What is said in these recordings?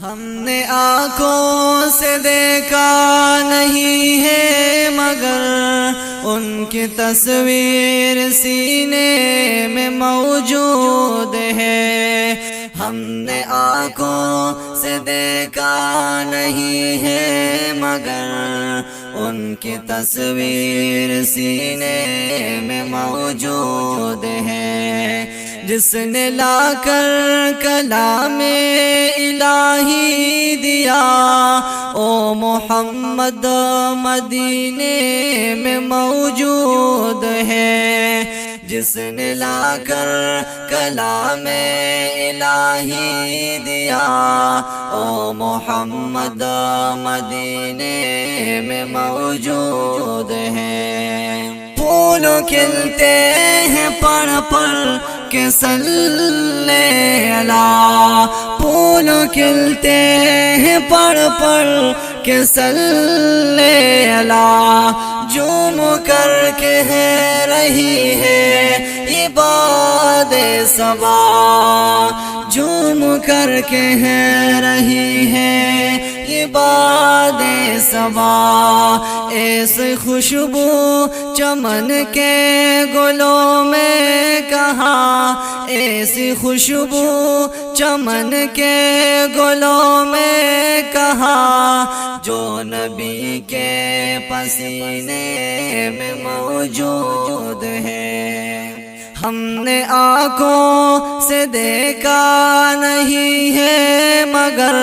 ہم نے آنکھوں سے دیکھا نہیں ہے مگر ان کی تصویر سینے میں موجود ہے۔ ہم نے آنکھوں سے دیکھا نہیں ہے مگر ان کی تصویر سینے میں موجود ہے۔ جس نے لا کر کلام الہی دیا او محمد مدینے میں موجود ہے۔ جس نے لا کر کلام الہی دیا او محمد مدینے میں موجود ہے۔ پھول کھلتے ہیں پڑھ پڑھ کے صلی اللہ، پھول کھلتے ہیں پڑھ پڑھ کے صلی اللہ، جھوم کر کے ہے رہی ہے یہ باد صبا، جھوم کر کے ہے رہی ہے یہ باد صبا۔ ایسی خوشبو چمن کے گلوں میں کہاں، ایسی خوشبو چمن کے گلوں میں کہاں، جو نبی کے پسینے میں موجود ہے۔ ہم نے آنکھوں سے دیکھا نہیں ہے مگر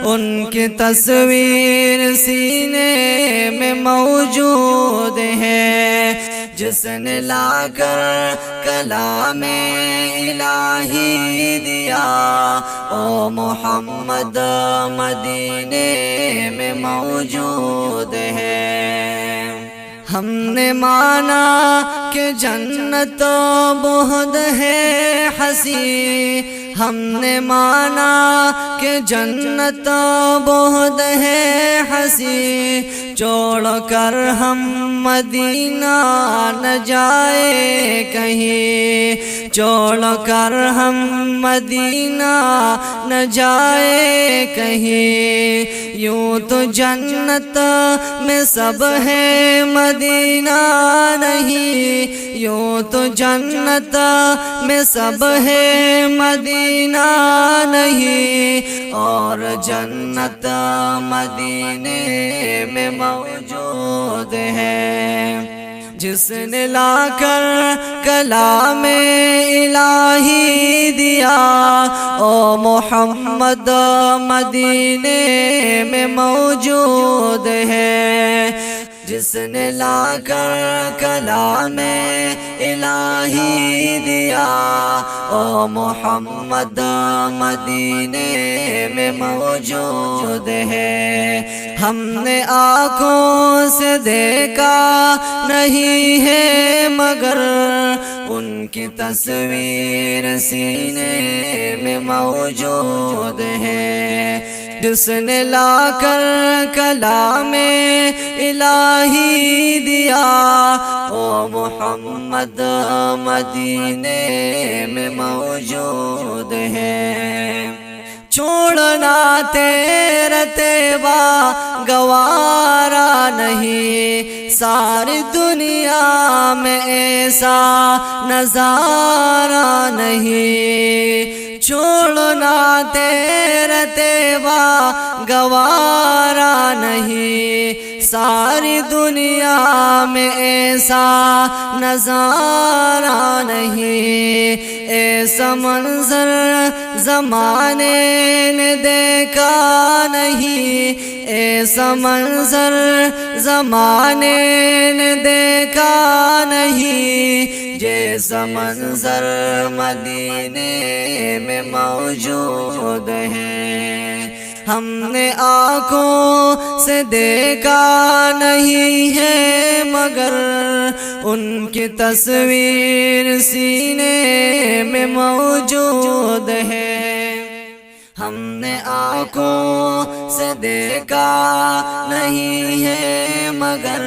ان کی تصویر سینے میں موجود ہے۔ جس نے لا کر کلام الہی دیا او محمد مدینے میں موجود ہے۔ ہم نے مانا کہ جنت بہت ہے حسین، ہم نے مانا کہ جنت بہت ہے حسین، چھوڑ کر ہم مدینہ نہ جائے کہیں، چھوڑ کر ہم مدینہ نہ جائے کہیں، یوں تو جنت میں سب ہے مدینہ نہیں، یوں تو جنت میں سب ہے مدینہ نہیں، اور جنت مدینے میں موجود ہے۔ جس نے لا کر کلام الہی دیا او محمد مدینے میں موجود ہے۔ جس نے لا کر کلام الہی دیا او محمد مدینے میں موجود ہے۔ ہم نے آنکھوں سے دیکھا نہیں ہے مگر ان کی تصویر سینے میں موجود ہے۔ جس نے لا کر کلام الہی دیا او محمد مدینے میں موجود ہے۔ چھوڑنا تیرا تیبا گوارا نہیں، ساری دنیا میں ایسا نظارہ نہیں، چھوڑنا تیرا تیبا گوارا نہیں، ساری دنیا میں ایسا نظارہ نہیں، ایسا منظر زمانے نے دیکھا نہیں، ایسا منظر زمانے نے دیکھا نہیں، جیسا منظر مدینے میں موجود ہے۔ ہم نے آنکھوں سے دیکھا نہیں ہے مگر ان کی تصویر سینے میں موجود ہے۔ ہم نے آنکھوں سے دیکھا نہیں ہے مگر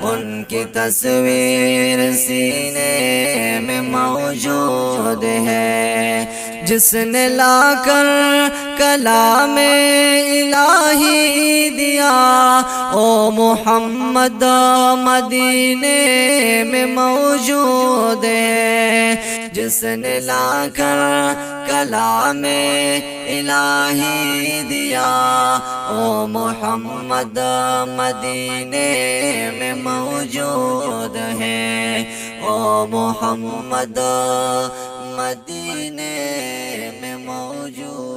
ان کی تصویر سینے میں موجود ہے۔ جس نے لا کر کلام الہی دیا، او محمد مدینے میں موجود ہے، جس نے لا کر کلام الہی دیا، او محمد مدینے میں موجود ہے، او محمد مدینے میں موجود